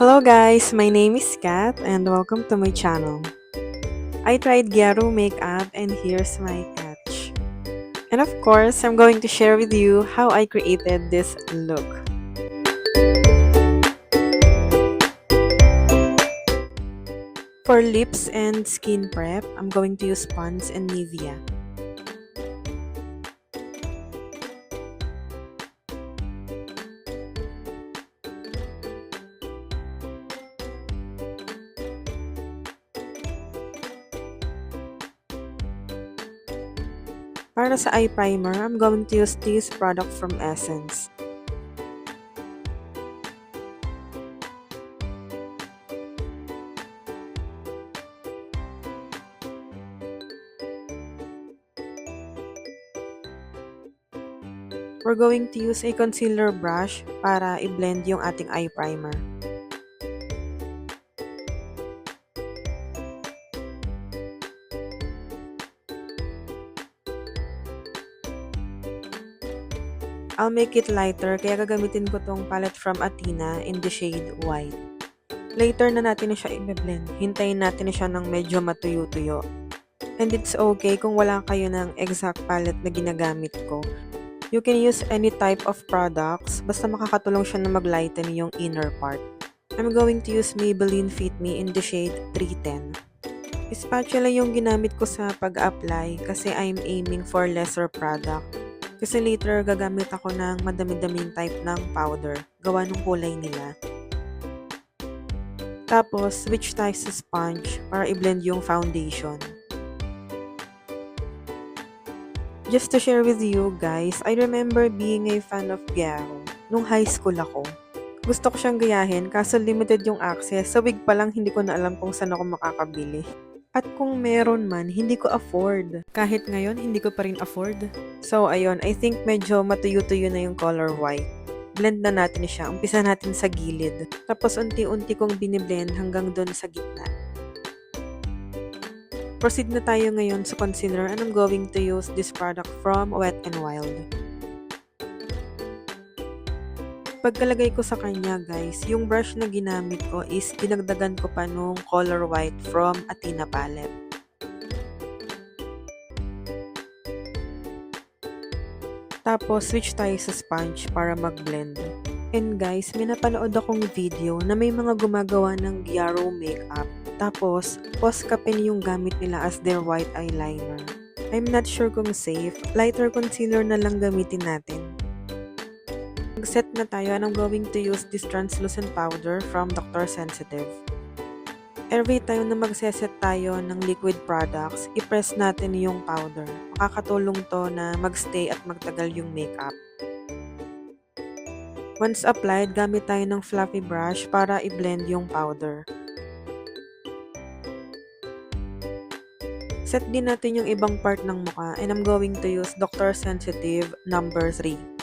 Hello guys, my name is Kat and welcome to my channel. I tried Gyaru makeup and here's my catch. And of course, I'm going to share with you how I created this look. For lips and skin prep, I'm going to use Pond's and Nivea. Para sa eye primer, I'm going to use this product from Essence. We're going to use a concealer brush para i-blend yung ating eye primer. I'll make it lighter kaya gagamitin ko tong palette from Athena in the shade white. Later na natin siya i-blend. Hintayin natin siya ng medyo matuyo-tuyo. And it's okay kung wala kayo ng exact palette na ginagamit ko. You can use any type of products basta makakatulong siya na mag-lighten yung inner part. I'm going to use Maybelline Fit Me in the shade 310. Spatula yung ginamit ko sa pag-apply kasi I'm aiming for lesser product. Kasi later gagamit ako ng madami-daming type ng powder, gawa ng kulay nila. Tapos, switch tayo sa sponge para i-blend yung foundation. Just to share with you guys, I remember being a fan of Gyaru nung high school ako. Gusto ko siyang gayahin kaso limited yung access, sa wig pa lang hindi ko na alam kung saan ako makakabili. At kung meron man, hindi ko afford. Kahit ngayon, hindi ko pa rin afford. So, ayun, I think medyo matuyo-tuyo na yung color white. Blend na natin siya. Umpisa natin sa gilid. Tapos, unti-unti kong biniblend hanggang doon sa gitna. Proceed na tayo ngayon sa concealer and I'm going to use this product from Wet n Wild. Pagkalagay ko sa kanya guys, yung brush na ginamit ko is dinagdagan ko pa nung color white from Athena palette. Tapos switch tayo sa sponge para mag-blend. And guys, may napanood akong video na may mga gumagawa ng Gyaru makeup. Tapos, Poscapin yung gamit nila as their white eyeliner. I'm not sure kung safe. Lighter concealer na lang gamitin natin. Mag-set na tayo and I'm going to use this translucent powder from Dr. Sensitive. Every time na magseset tayo ng liquid products, i-press natin yung powder. Makakatulong to na magstay at magtagal yung makeup. Once applied, gamit tayo ng fluffy brush para i-blend yung powder. Set din natin yung ibang part ng mukha and I'm going to use Dr. Sensitive number 3.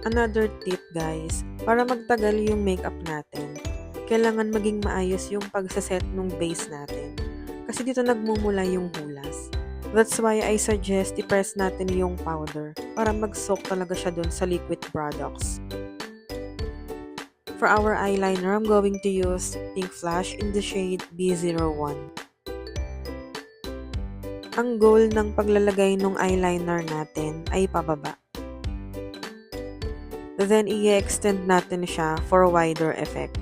Another tip guys, para magtagal yung makeup natin, kailangan maging maayos yung pagsaset ng base natin. Kasi dito nagmumula yung hulas. That's why I suggest i-press natin yung powder para mag-soak talaga siya dun sa liquid products. For our eyeliner, I'm going to use Pink Flash in the shade B01. Ang goal ng paglalagay ng eyeliner natin ay pababa. Then, i-extend natin siya for a wider effect.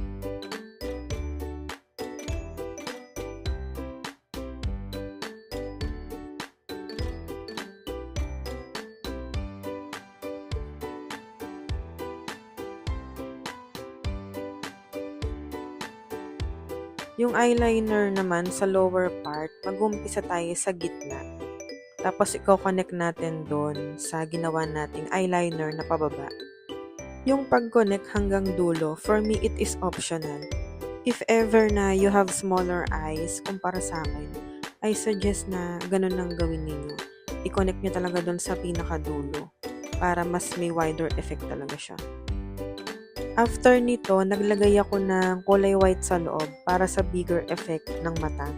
Yung eyeliner naman sa lower part, mag-umpisa tayo sa gitna. Tapos, i-connect natin doon sa ginawa nating eyeliner na pababa. Yung pag-connect hanggang dulo, for me, it is optional. If ever na you have smaller eyes, kumpara sa akin, I suggest na ganun ang gawin ninyo. I-connect nyo talaga doon sa pinakadulo para mas may wider effect talaga siya. After nito, naglagay ako ng kulay white sa loob para sa bigger effect ng mata.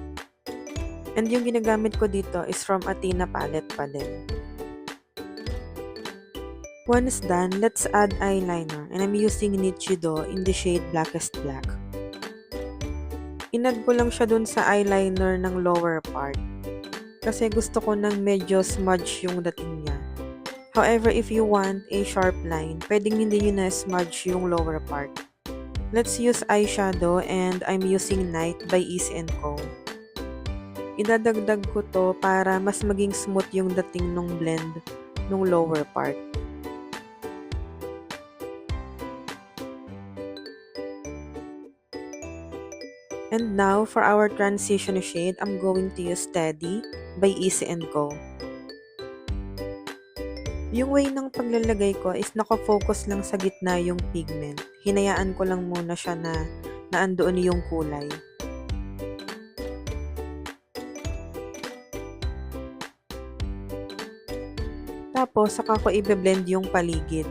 And yung ginagamit ko dito is from Athena palette pa din. Once done, let's add eyeliner and I'm using Nichido in the shade Blackest Black. Inad ko lang siya dun sa eyeliner ng lower part kasi gusto ko nang medyo smudge yung dating niya. However, if you want a sharp line, pwedeng hindi nyo na smudge yung lower part. Let's use eyeshadow and I'm using Night by Easy & Co. Idadagdag ko to para mas maging smooth yung dating nung blend nung lower part. And now, for our transition shade, I'm going to use Steady by Easy & Co. Yung way ng paglalagay ko is nakafocus lang sa gitna yung pigment. Hinayaan ko lang muna siya na naandoon yung kulay. Tapos, saka ko i-blend yung paligid.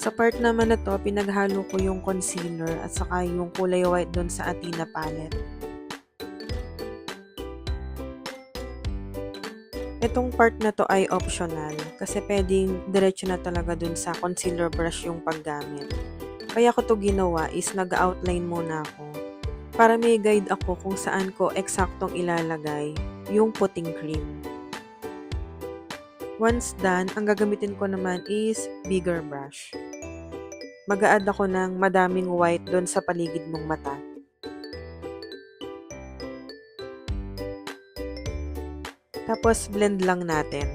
Sa part naman na to, pinaghalo ko yung concealer at saka yung kulay white doon sa Athena palette. Itong part na to ay optional kasi pwedeng diretso na talaga dun sa concealer brush yung paggamit. Kaya ko to ginawa is nag-outline muna ako para may guide ako kung saan ko eksaktong ilalagay yung puting cream. Once done, ang gagamitin ko naman is bigger brush. Mag-a-add ako ng madaming white doon sa paligid ng mata. Tapos, blend lang natin.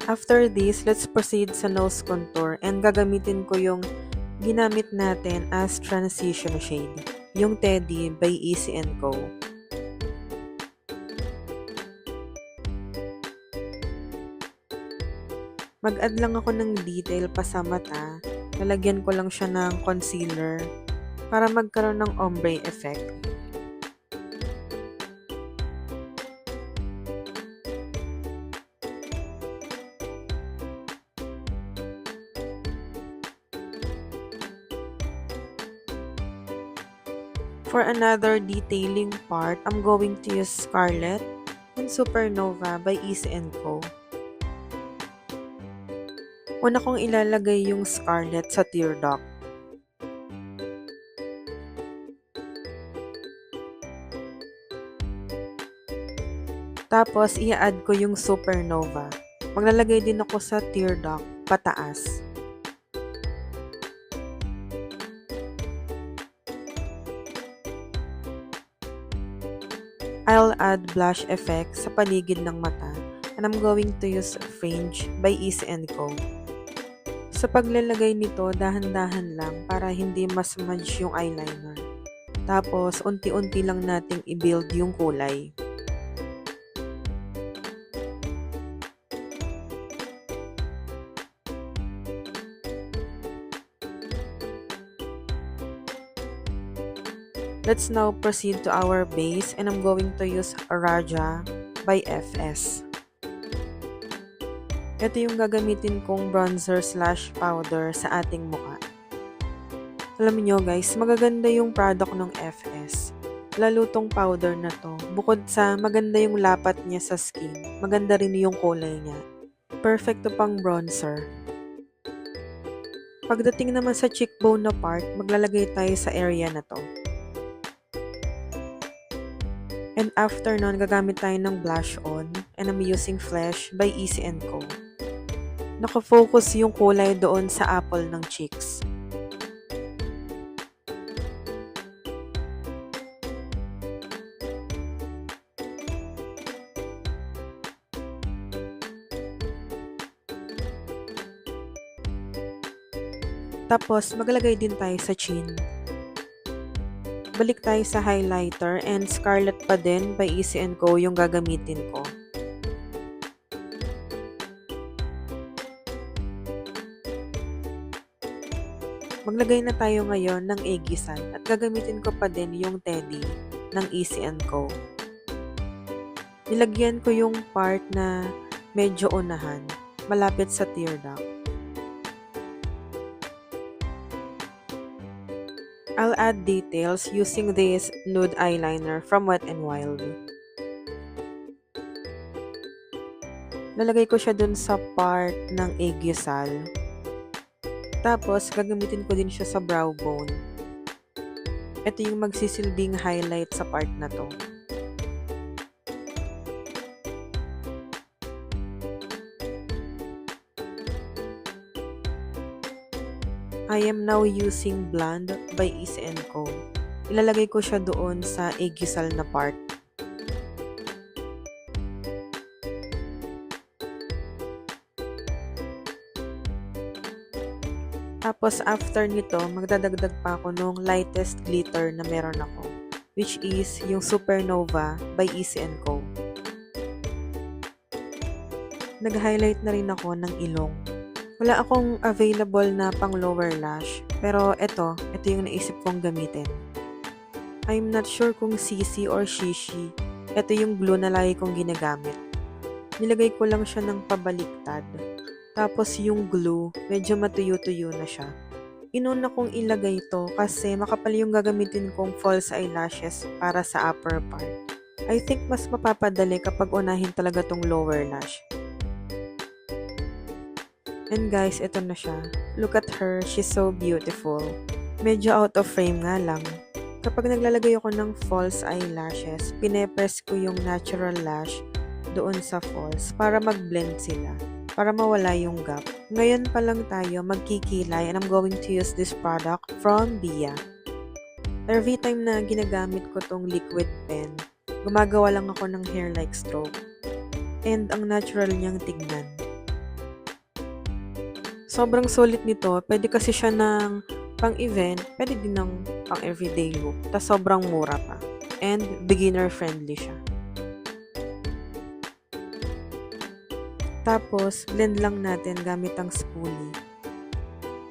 After this, let's proceed sa nose contour and gagamitin ko yung ginamit natin as transition shade, yung Teddy by Easy & Co. Mag-add lang ako ng detail pa sa mata. Lalagyan ko lang siya ng concealer para magkaroon ng ombre effect. For another detailing part, I'm going to use Scarlet and Supernova by Easy & Co. Una kong ilalagay yung Scarlet sa tear duct. Tapos, i-add ko yung Supernova. Maglalagay din ako sa tear duct, pataas. I'll add blush effect sa paligid ng mata and I'm going to use Fringe by Easy & Co. Sa paglalagay nito, dahan-dahan lang para hindi mas-smudge yung eyeliner. Tapos, unti-unti lang nating i-build yung kulay. Let's now proceed to our base and I'm going to use Raja by FS. Ito yung gagamitin kong bronzer slash powder sa ating mukha. Alam niyo guys, magaganda yung product ng FS. Lalo tong powder na to. Bukod sa maganda yung lapat niya sa skin, maganda rin yung kulay niya. Perfect to pang bronzer. Pagdating naman sa cheekbone na part, maglalagay tayo sa area na to. And after nun, gagamit tayo ng blush on and I'm using Flesh by Easy & Co. Nakafocus yung kulay doon sa apple ng cheeks. Tapos, maglagay din tayo sa chin. Balik tayo sa highlighter and Scarlet pa din by Easy & Co yung gagamitin ko. Maglagay na tayo ngayon ng Egisan at gagamitin ko pa din yung Teddy ng Easy & Co. Nilagyan ko yung part na medyo unahan, malapit sa tear duct. I'll add details using this nude eyeliner from Wet n Wild. Lalagay ko siya dun sa part ng Aegysal. Tapos, gagamitin ko din siya sa brow bone. Ito yung magsisilbing highlight sa part na to. I am now using Blonde by Easy & Co. Ilalagay ko siya doon sa Aegysal na part. Tapos after nito, magdadagdag pa ako nung lightest glitter na meron ako, which is yung Supernova by Easy & Co. Nag-highlight na rin ako ng ilong. Wala akong available na pang lower lash, pero ito yung naisip kong gamitin. I'm not sure kung Sisi or Shishi. Ito yung glue na lagi kong ginagamit. Nilagay ko lang siya ng pabaliktad. Tapos yung glue, medyo matuyo-tuyo na siya. Inuna kong ilagay to kasi makapal yung gagamitin kong false eyelashes para sa upper part. I think mas mapapadali kapag unahin talaga tong lower lash. And guys, ito na siya. Look at her, she's so beautiful. Medyo out of frame nga lang. Kapag naglalagay ako ng false eyelashes, pinepress ko yung natural lash doon sa false para mag-blend sila, para mawala yung gap. Ngayon pa lang tayo magkikilay and I'm going to use this product from Bia. Every time na ginagamit ko tong liquid pen, gumagawa lang ako ng hair-like stroke. And ang natural niyang tignan. Sobrang solid nito. Pwede kasi siya ng pang-event, pwede din ng pang-everyday look. Tas sobrang mura pa. And beginner-friendly siya. Tapos, blend lang natin gamit ang spoolie.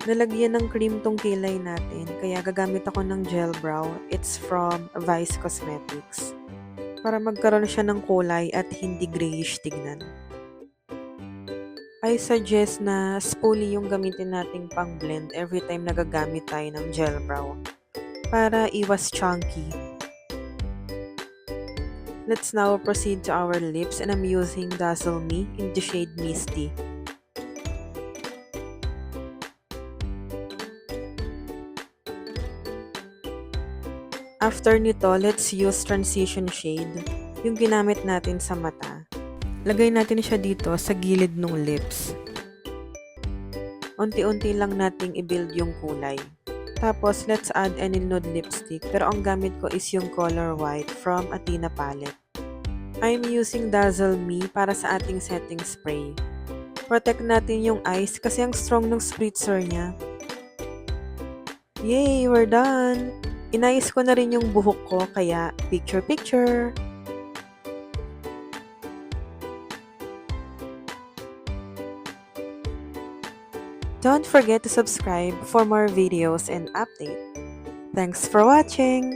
Nalagyan ng cream tong kilay natin, kaya gagamit ako ng gel brow. It's from Vice Cosmetics. Para magkaroon siya ng kulay at hindi grayish tignan. I suggest na spoolie yung gamitin nating pang blend every time nagagamit tayo ng gel brow para iwas chunky. Let's now proceed to our lips and I'm using Dazzle Me in the shade Misty. After nito, let's use transition shade, yung ginamit natin sa mata. Lagay natin siya dito sa gilid ng lips. Unti-unti lang nating i-build yung kulay. Tapos, let's add any nude lipstick. Pero ang gamit ko is yung color white from Athena palette. I'm using Dazzle Me para sa ating setting spray. Protect natin yung eyes kasi ang strong ng spritzer niya. Yay! We're done! Inayos ko na rin yung buhok ko kaya picture-picture! Don't forget to subscribe for more videos and updates. Thanks for watching!